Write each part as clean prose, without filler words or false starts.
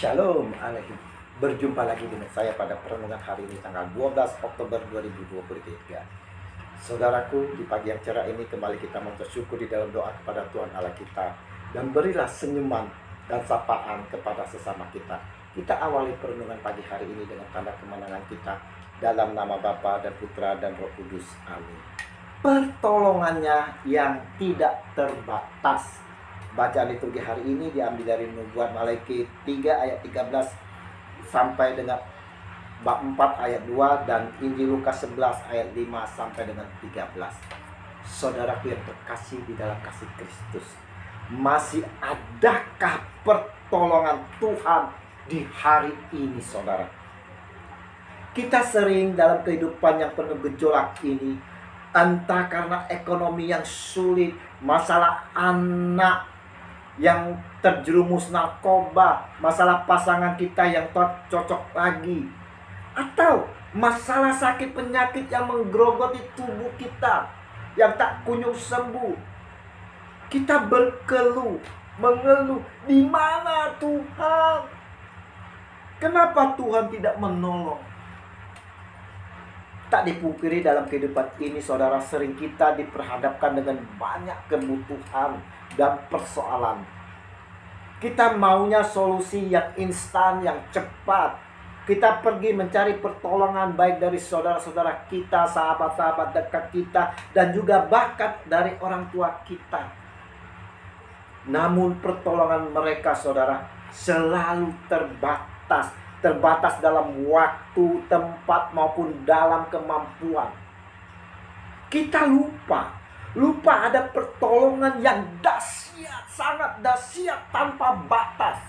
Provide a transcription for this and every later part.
Shalom alaikum. Berjumpa lagi dengan saya pada perenungan hari ini tanggal 12 Oktober 2023. Saudaraku, di pagi yang cerah ini kembali kita bersyukur di dalam doa kepada Tuhan Allah kita. Dan berilah senyuman dan sapaan kepada sesama kita. Kita awali perenungan pagi hari ini dengan tanda kemenangan kita. Dalam nama Bapa dan Putra dan Roh Kudus. Amin. Pertolongannya yang tidak terbatas. Bacaan liturgi hari ini diambil dari Nubuat Malaikat 3 ayat 13 sampai dengan bab 4 ayat 2 dan Injil Lukas 11 ayat 5 sampai dengan 13. Saudaraku yang terkasih di dalam kasih Kristus, masih adakah pertolongan Tuhan di hari ini, saudara? Kita sering dalam kehidupan yang penuh gejolak ini, entah karena ekonomi yang sulit, masalah anak yang terjerumus narkoba, masalah pasangan kita yang cocok lagi, atau masalah sakit penyakit yang menggerogoti tubuh kita yang tak kunjung sembuh. Kita berkeluh, mengeluh, di mana Tuhan? Kenapa Tuhan tidak menolong? Tak dipungkiri dalam kehidupan ini, saudara, sering kita diperhadapkan dengan banyak kebutuhan dan persoalan. Kita maunya solusi yang instan, yang cepat. Kita pergi mencari pertolongan baik dari saudara-saudara kita, sahabat-sahabat dekat kita, dan juga bahkan dari orang tua kita. Namun pertolongan mereka, saudara, selalu terbatas. Terbatas dalam waktu, tempat, maupun dalam kemampuan. Kita lupa ada pertolongan yang dahsyat, sangat dahsyat, tanpa batas.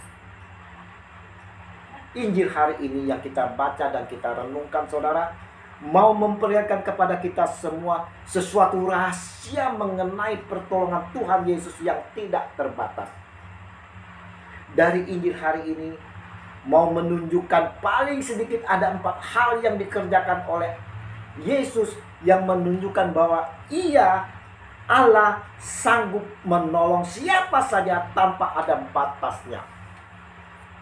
Injil hari ini yang kita baca dan kita renungkan, saudara, mau memperlihatkan kepada kita semua sesuatu rahasia mengenai pertolongan Tuhan Yesus yang tidak terbatas. Dari Injil hari ini mau menunjukkan paling sedikit ada 4 hal yang dikerjakan oleh Yesus yang menunjukkan bahwa Ia, Allah, sanggup menolong siapa saja tanpa ada batasnya.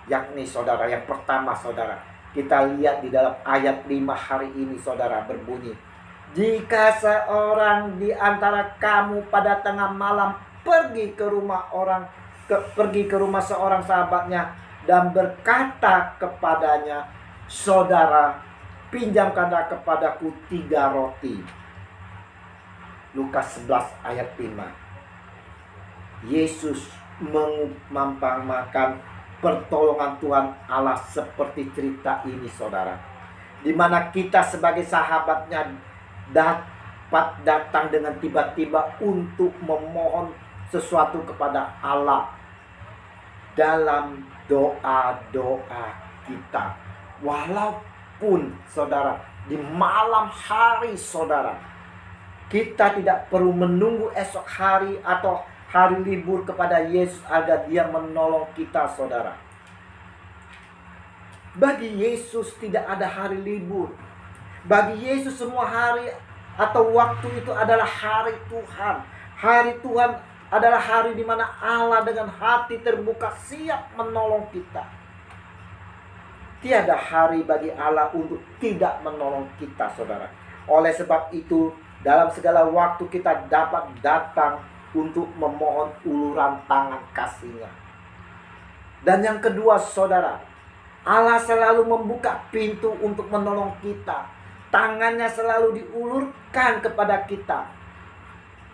Yakni, saudara, yang pertama, saudara, kita lihat di dalam ayat 5 hari ini, saudara, berbunyi, jika seorang di antara kamu pada tengah malam pergi ke rumah seorang sahabatnya dan berkata kepadanya, saudara, pinjamkanlah kepadaku 3 roti. Lukas 11 ayat 5. Yesus mengumpamakan pertolongan Tuhan Allah seperti cerita ini, saudara, di mana kita sebagai sahabatnya dapat datang dengan tiba-tiba untuk memohon sesuatu kepada Allah dalam doa-doa kita. Walaupun, saudara, di malam hari, saudara, kita tidak perlu menunggu esok hari atau hari libur kepada Yesus agar Dia menolong kita, saudara. Bagi Yesus tidak ada hari libur. Bagi Yesus semua hari atau waktu itu adalah hari Tuhan. Hari Tuhan adalah hari di mana Allah dengan hati terbuka siap menolong kita. Tiada hari bagi Allah untuk tidak menolong kita, saudara. Oleh sebab itu, dalam segala waktu kita dapat datang untuk memohon uluran tangan kasih-Nya. Dan yang kedua, saudara, Allah selalu membuka pintu untuk menolong kita. Tangannya selalu diulurkan kepada kita.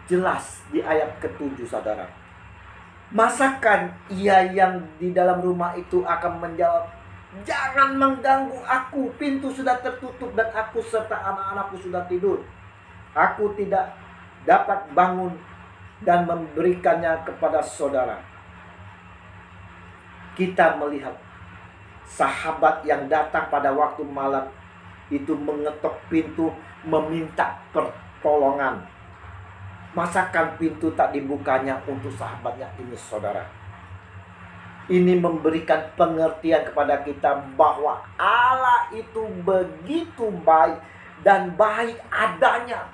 Jelas di ayat ke-7, saudara. Masakan ia yang di dalam rumah itu akan menjawab, jangan mengganggu aku, pintu sudah tertutup dan aku serta anak-anakku sudah tidur. Aku tidak dapat bangun dan memberikannya kepada saudara. Kita melihat sahabat yang datang pada waktu malam itu mengetok pintu meminta pertolongan. Masakan pintu tak dibukanya untuk sahabatnya ini, saudara? Ini memberikan pengertian kepada kita bahwa Allah itu begitu baik dan baik adanya,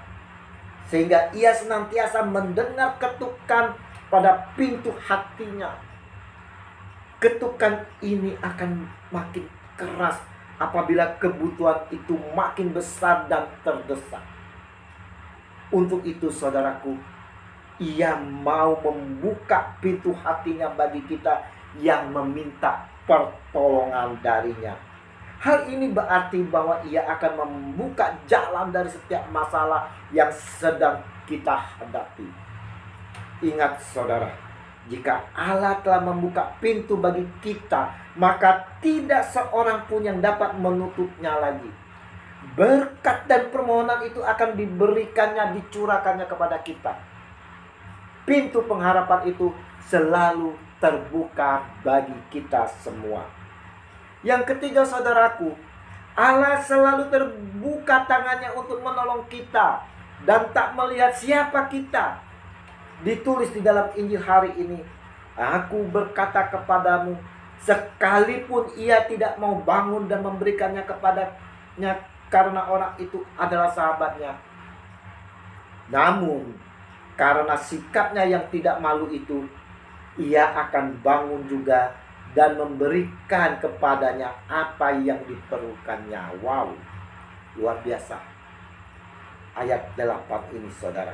sehingga Ia senantiasa mendengar ketukan pada pintu hatinya. ketukan ini akan makin keras apabila kebutuhan itu makin besar dan terdesak. Untuk itu saudaraku, ia mau membuka pintu hatinya bagi kita yang meminta pertolongan darinya. Hal ini berarti bahwa ia akan membuka jalan dari setiap masalah yang sedang kita hadapi. Ingat saudara, jika Allah telah membuka pintu bagi kita, maka tidak seorang pun yang dapat menutupnya lagi. Berkat dan permohonan itu akan diberikannya, dicurahkannya kepada kita. Pintu pengharapan itu selalu terbuka bagi kita semua. Yang ketiga saudaraku, Allah selalu terbuka tangannya untuk menolong kita dan tak melihat siapa kita. Ditulis di dalam Injil hari ini, aku berkata kepadamu, sekalipun ia tidak mau bangun dan memberikannya kepadanya karena orang itu adalah sahabatnya, namun karena sikapnya yang tidak malu itu, ia akan bangun juga dan memberikan kepadanya apa yang diperlukannya. Wow, luar biasa ayat 8 ini saudara.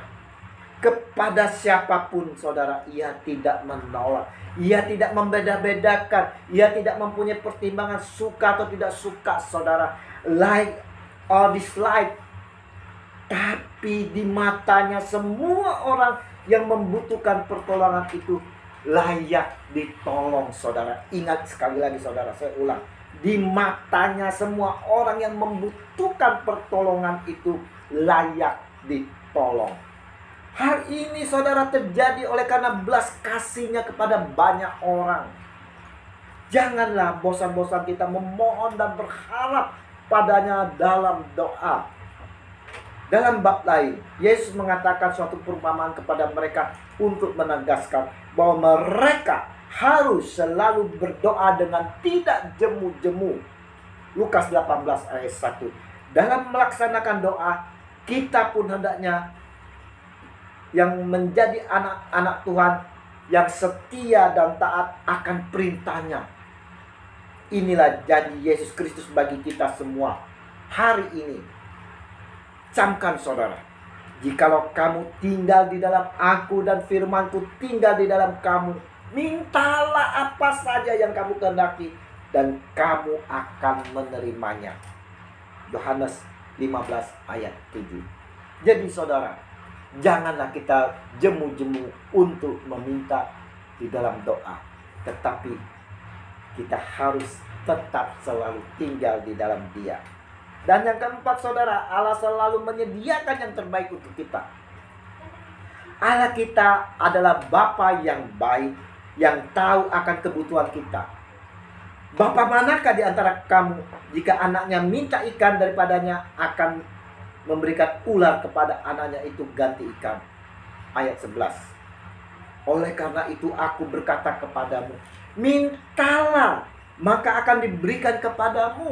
Kepada siapapun saudara, ia tidak menolak, ia tidak membeda-bedakan, ia tidak mempunyai pertimbangan suka atau tidak suka saudara, like or dislike. Tapi di matanya semua orang yang membutuhkan pertolongan itu layak ditolong saudara. Ingat sekali lagi saudara, saya ulang. Di matanya semua orang yang membutuhkan pertolongan itu layak ditolong. Hal ini saudara terjadi oleh karena belas kasihnya kepada banyak orang. Janganlah bosan-bosan kita memohon dan berharap padanya dalam doa. Dalam bab lain, Yesus mengatakan suatu perumpamaan kepada mereka untuk menegaskan bahwa mereka harus selalu berdoa dengan tidak jemu-jemu. Lukas 18 ayat 1. Dalam melaksanakan doa, kita pun hendaknya yang menjadi anak-anak Tuhan yang setia dan taat akan perintahnya. Inilah janji Yesus Kristus bagi kita semua hari ini. Camkan saudara, jikalau kamu tinggal di dalam aku dan firmanku tinggal di dalam kamu, mintalah apa saja yang kamu kehendaki dan kamu akan menerimanya. Yohanes 15 ayat 7. Jadi saudara, janganlah kita jemu-jemu untuk meminta di dalam doa, tetapi kita harus tetap selalu tinggal di dalam Dia. Dan yang keempat saudara, Allah selalu menyediakan yang terbaik untuk kita. Allah kita adalah Bapa yang baik, yang tahu akan kebutuhan kita. Bapa manakah di antara kamu jika anaknya minta ikan daripadanya akan memberikan ular kepada anaknya itu ganti ikan? Ayat 11. Oleh karena itu aku berkata kepadamu, mintalah maka akan diberikan kepadamu.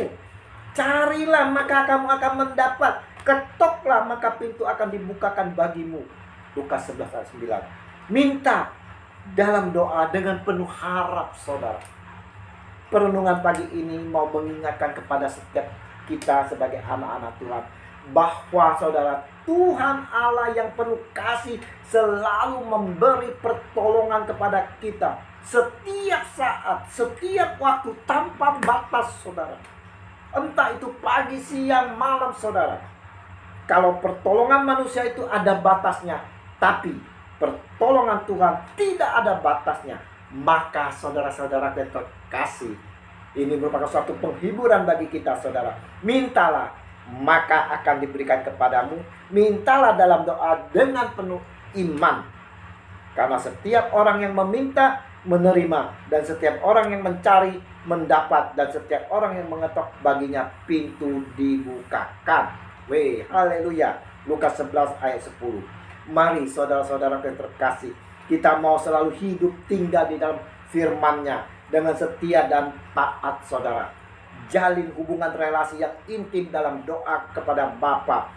Carilah maka kamu akan mendapat. Ketoklah maka pintu akan dibukakan bagimu. Lukas 11 ayat 9. Minta dalam doa dengan penuh harap saudara. Perenungan pagi ini mau mengingatkan kepada setiap kita sebagai anak-anak Tuhan, bahwa saudara, Tuhan Allah yang penuh kasih selalu memberi pertolongan kepada kita setiap saat, setiap waktu, tanpa batas saudara. Entah itu pagi, siang, malam saudara. Kalau pertolongan manusia itu ada batasnya, tapi pertolongan Tuhan tidak ada batasnya. Maka saudara-saudara yang terkasih, ini merupakan suatu penghiburan bagi kita saudara. Mintalah maka akan diberikan kepadamu. Mintalah dalam doa dengan penuh iman. Karena setiap orang yang meminta menerima, dan setiap orang yang mencari mendapat, dan setiap orang yang mengetok baginya pintu dibukakan. Haleluya. Lukas 11 ayat 10. Mari saudara-saudara yang terkasih, kita mau selalu hidup tinggal di dalam firman-Nya dengan setia dan taat saudara. Jalin hubungan relasi yang intim dalam doa kepada Bapa,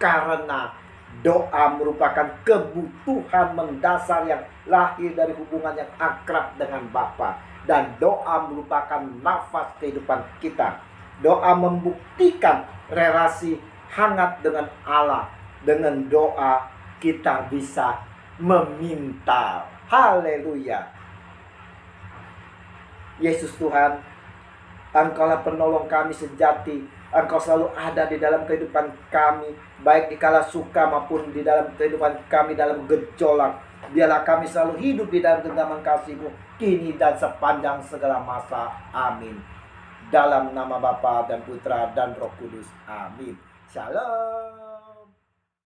karena doa merupakan kebutuhan mendasar yang lahir dari hubungan yang akrab dengan Bapa. Dan doa merupakan nafas kehidupan kita. Doa membuktikan relasi hangat dengan Allah. Dengan doa kita bisa meminta. Haleluya. Yesus Tuhan, Engkaulah penolong kami sejati. Engkau selalu ada di dalam kehidupan kami, baik di kala suka maupun di dalam kehidupan kami dalam gejolak. Biarlah kami selalu hidup di dalam genggaman kasih-Mu, kini dan sepanjang segala masa. Amin. Dalam nama Bapa dan Putra dan Roh Kudus. Amin. Shalom.